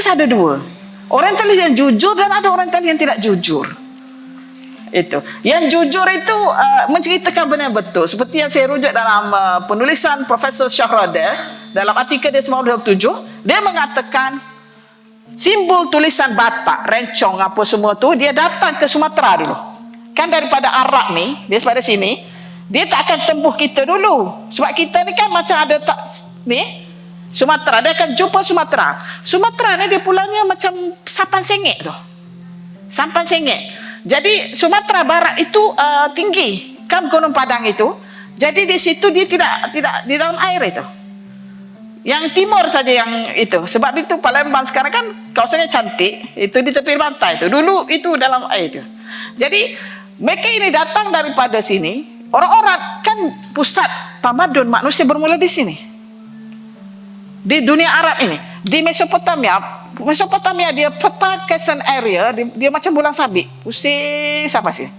Orientalis ada dua. Orientalis yang jujur dan ada orientalis yang tidak jujur. Itu. Yang jujur itu menceritakan benar betul. Seperti yang saya rujuk dalam penulisan Profesor Shahradar dalam artikel dia 1927, dia mengatakan simbol tulisan Batak, Rencong apa semua tu dia datang ke Sumatera dulu. Kan daripada Arab ni, dia pada sini, dia tak akan tempuh kita dulu. Sebab kita ni kan macam ada tak ni Sumatera, dia akan jumpa Sumatera. Sumatera ni dia pulangnya macam Sapan Sengit tu. Sapan Sengit. Jadi Sumatera Barat itu tinggi, kan Gunung Padang itu. Jadi di situ dia tidak di dalam air itu. Yang timur saja yang itu. Sebab itu Palembang sekarang kan kawasannya cantik, itu di tepi pantai itu. Dulu itu dalam air itu. Jadi mereka ini datang daripada sini. Orang-orang kan pusat tamadun manusia bermula di sini. Di dunia Arab ini, di Mesopotamia dia peta Kasan area, dia macam bulan sabit, pusing sampai sini.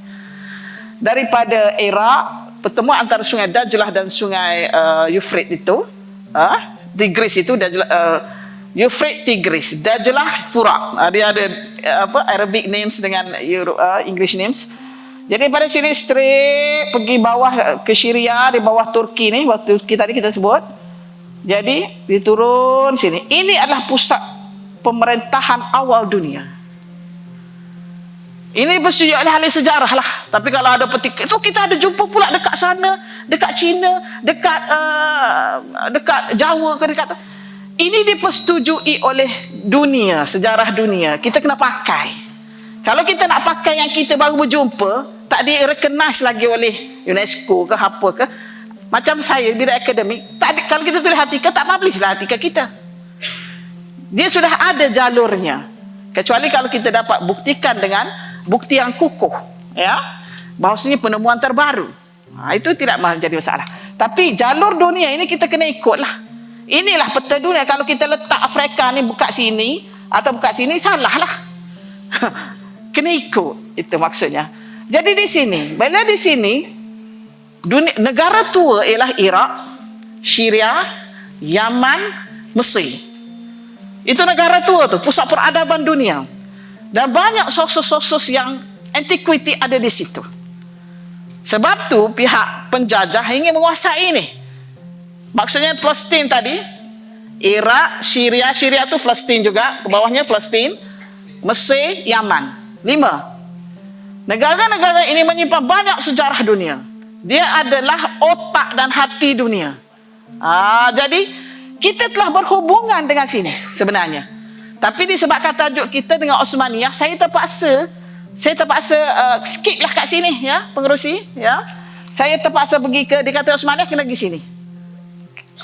Daripada Iraq, pertemuan antara sungai Dajlah dan sungai Euphrates itu, Tigris itu, Euphrates, Tigris, Dajlah, Furat. Dia ada Arabic names dengan English names. Jadi pada sini straight pergi bawah ke Syria, di bawah Turki ni, waktu Turki tadi kita sebut. Jadi diturun sini. Ini adalah pusat pemerintahan awal dunia. Ini bersujud oleh ahli sejarah lah. Tapi kalau ada petik itu kita ada jumpa pula dekat sana, dekat China, dekat Jawa ke dekat. Ini dipersetujui oleh dunia, sejarah dunia. Kita kena pakai. Kalau kita nak pakai yang kita baru berjumpa, tak di-recognize lagi oleh UNESCO ke apa ke. Macam saya bidang akademik, kalau kita tulis artikel, tak publish lah artikel kita. Dia sudah ada jalurnya. Kecuali kalau kita dapat buktikan dengan bukti yang kukuh, ya, bahawasanya penemuan terbaru. Itu tidak menjadi masalah. Tapi jalur dunia ini kita kena ikutlah. Inilah peta dunia. Kalau kita letak Afrika ni buka sini atau buka sini, salah lah. Kena ikut, itu maksudnya. Jadi di sini, bila di sini dunia, negara tua ialah Iraq, Syria, Yaman, Mesir. Itu negara tua tu, pusat peradaban dunia. Dan banyak sources-sources yang antiquity ada di situ. Sebab tu pihak penjajah ingin menguasai ini. Maksudnya Palestin tadi, Iraq, Syria tu Palestin juga, ke bawahnya Palestin, Mesir, Yaman. 5. Negara-negara ini menyimpan banyak sejarah dunia. Dia adalah otak dan hati dunia. Jadi kita telah berhubungan dengan sini sebenarnya. Tapi disebabkan tajuk kita dengan Osmaniyah, saya terpaksa skip lah kat sini, ya, pengerusi, ya. Saya terpaksa pergi ke, dikata Osmaniyah kena pergi sini.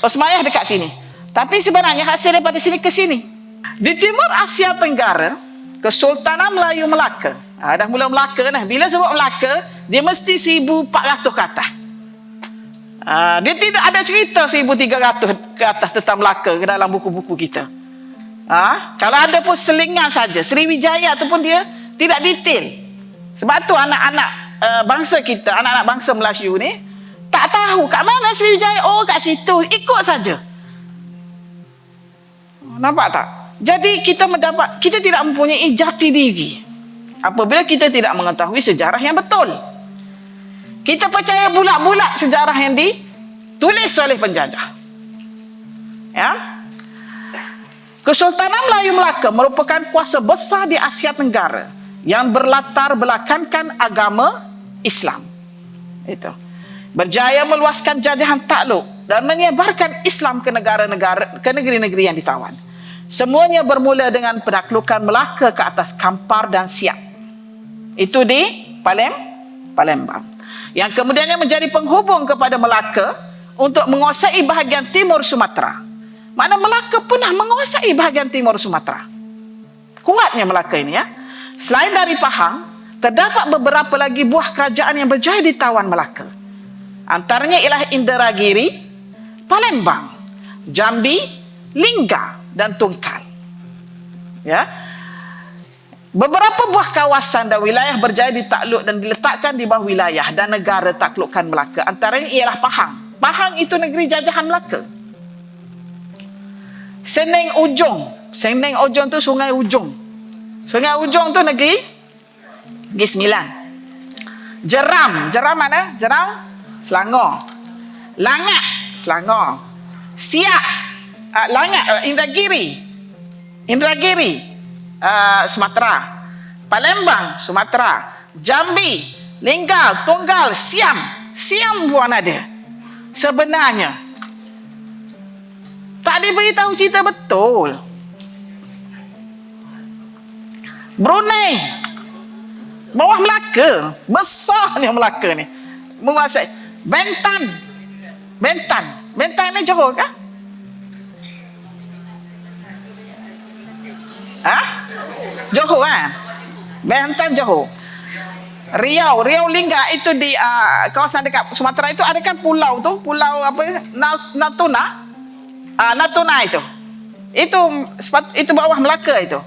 Osmaniyah dekat sini. Tapi sebenarnya hasil daripada sini ke sini. Di Timur Asia Tenggara, Kesultanan Melayu Melaka. Dah mula Melaka dah. Bila sebut Melaka, dia mesti 1400 ke atas. Dia tidak ada cerita 1300 ke atas tentang Melaka ke dalam buku-buku kita. Kalau ada pun selingan saja. Sriwijaya tu pun dia tidak detail. Sebab tu anak-anak bangsa kita, anak-anak bangsa Melayu ni tak tahu kat mana Sriwijaya. Oh, kat situ. Ikut saja. Nampak tak? Jadi kita tidak mempunyai jati diri apabila kita tidak mengetahui sejarah yang betul. Kita percaya bulat-bulat sejarah yang ditulis oleh penjajah. Ya. Kesultanan Melayu Melaka merupakan kuasa besar di Asia Tenggara yang berlatar belakangkan agama Islam. Itu. Berjaya meluaskan jajahan takluk dan menyebarkan Islam ke negeri-negeri yang ditawan. Semuanya bermula dengan penaklukan Melaka ke atas Kampar dan Siak. Itu di Palembang. Yang kemudiannya menjadi penghubung kepada Melaka untuk menguasai bahagian timur Sumatera. Mana Melaka pernah menguasai bahagian timur Sumatera. Kuatnya Melaka ini, ya. Selain dari Pahang, terdapat beberapa lagi buah kerajaan yang berjaya ditawan Melaka. Antaranya ialah Inderagiri, Palembang, Jambi, Lingga dan Tungkal. Ya. Beberapa buah kawasan dan wilayah berjaya ditakluk dan diletakkan di bawah wilayah dan negara taklukan Melaka. Antaranya ialah Pahang. Pahang itu negeri jajahan Melaka. Seneng Ujong Sendeng Ujung tu Sungai Ujung. Sungai Ujung tu negeri Sembilan. Jeram mana? Jeram Selangor. Langat Selangor. Siak Langat Indragiri Sumatera. Palembang Sumatera. Jambi, Linggal, Tunggal, Siam pun ada. Sebenarnya tak diberitahu cerita betul. Brunei, bawah Melaka, besarnya Melaka ni, menguasai. Bentan ni Johor kah? Johor kan? Bentan Johor. Riau Lingga itu di kawasan dekat Sumatera itu ada kan pulau tu, pulau apa, Natuna itu bawah Melaka itu.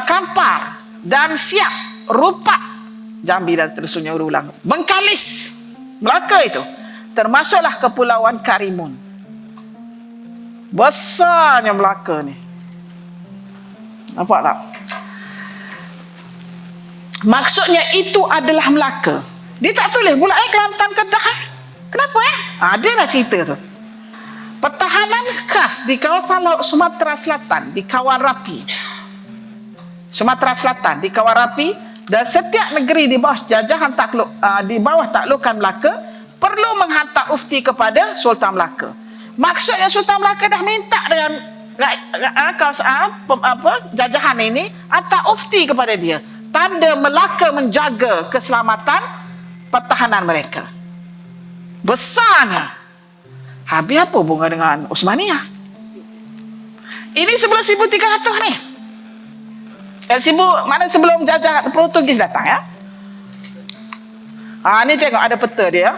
Kampar dan Siak, Rupak Jambi dan terusnya ulang. Bengkalis Melaka itu termasuklah Kepulauan Karimun. Besarnya Melaka ni. Nampak tak? Maksudnya itu adalah Melaka. Dia tak tulis pula Kelantan, Kedah. Kenapa Adalah cerita tu. Pertahanan khas di kawasan laut Sumatera Selatan di Kawan Rapi. Sumatera Selatan di Kawan Rapi, dan setiap negeri di bawah jajahan di bawah taklukan Melaka perlu menghantar ufti kepada Sultan Melaka. Maksudnya Sultan Melaka dah minta dengan jajahan ini hantar ufti kepada dia. Tanda Melaka menjaga keselamatan pertahanan mereka. Besarnya. Habis apa hubungan dengan Osmaniyah? Ini sebelum 1300 ni. Sebelum jajah Portugis datang ya. Ni tengok ada peta dia.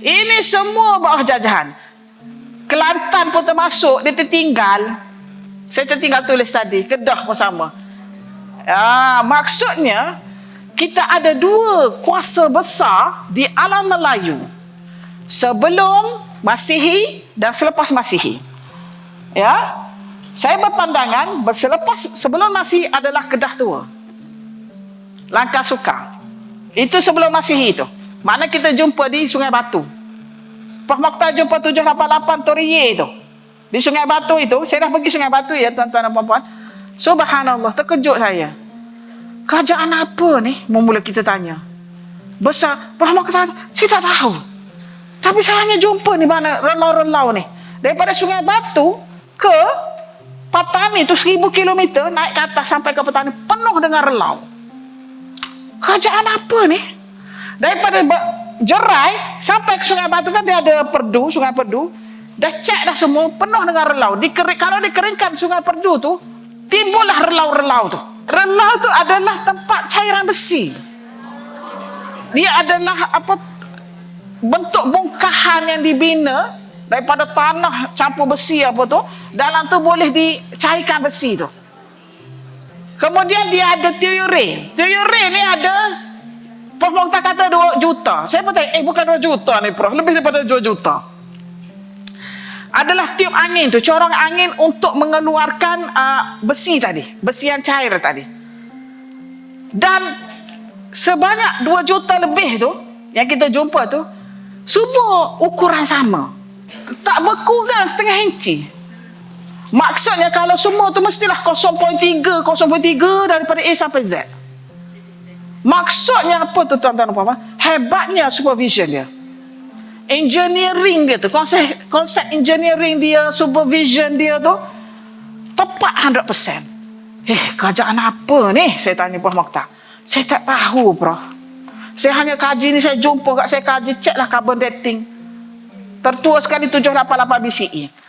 Ini semua bawah jajahan. Kelantan pun termasuk, dia tertinggal. Saya tertinggal tulis tadi. Kedah pun sama. Maksudnya kita ada dua kuasa besar di alam Melayu sebelum Masihi dan selepas Masihi. Ya, saya berpandangan sebelum Masihi adalah Kedah Tua, Langkah Sukar. Itu sebelum Masihi itu. Mana kita jumpa di Sungai Batu. Prof Mokhtar jumpa 788 Toriye itu di Sungai Batu itu. Saya dah pergi Sungai Batu ya tuan-tuan dan puan-puan. Subhanallah, terkejut saya. Kerajaan apa ni? Mula kita tanya. Besar. Prof Mokhtar, saya tak tahu. Tapi saya hanya jumpa ni mana relau-relau ni. Daripada Sungai Batu ke Patani itu 1000 km naik ke atas sampai ke Patani penuh dengan relau. Kerajaan apa ni? Daripada Jerai sampai ke Sungai Batu kan dia ada Perdu, Sungai Perdu. Dah cek dah semua penuh dengan relau. Kalau dikeringkan Sungai Perdu tu, timbullah relau-relau tu. Relau tu adalah tempat cairan besi. Dia adalah bentuk bongkahan yang dibina daripada tanah campur besi tu. Dalam tu boleh dicairkan besi tu. Kemudian dia ada teori. Teori ni ada, Prof Mokhtar kata 2 juta. Saya pun tanya, bukan 2 juta ni Prof, lebih daripada 2 juta. Adalah tiup angin tu, corong angin untuk mengeluarkan besi tadi, besi yang cair tadi. Dan sebanyak 2 juta lebih tu yang kita jumpa tu, semua ukuran sama. Tak berkurang setengah inci. Maksudnya kalau semua tu mestilah 0.3 daripada A sampai Z. Maksudnya apa tu tuan-tuan dan puan-puan? Hebatnya supervision dia. Engineering dia tu, konsep engineering dia, supervision dia tu tepat 100%. Kerajaan apa ni? Saya tanya Prof Mokhtar. Saya tak tahu Prof. Saya hanya kaji ni, saya jumpa kat saya kaji, ceklah carbon dating. Tertua sekali 788 BCE.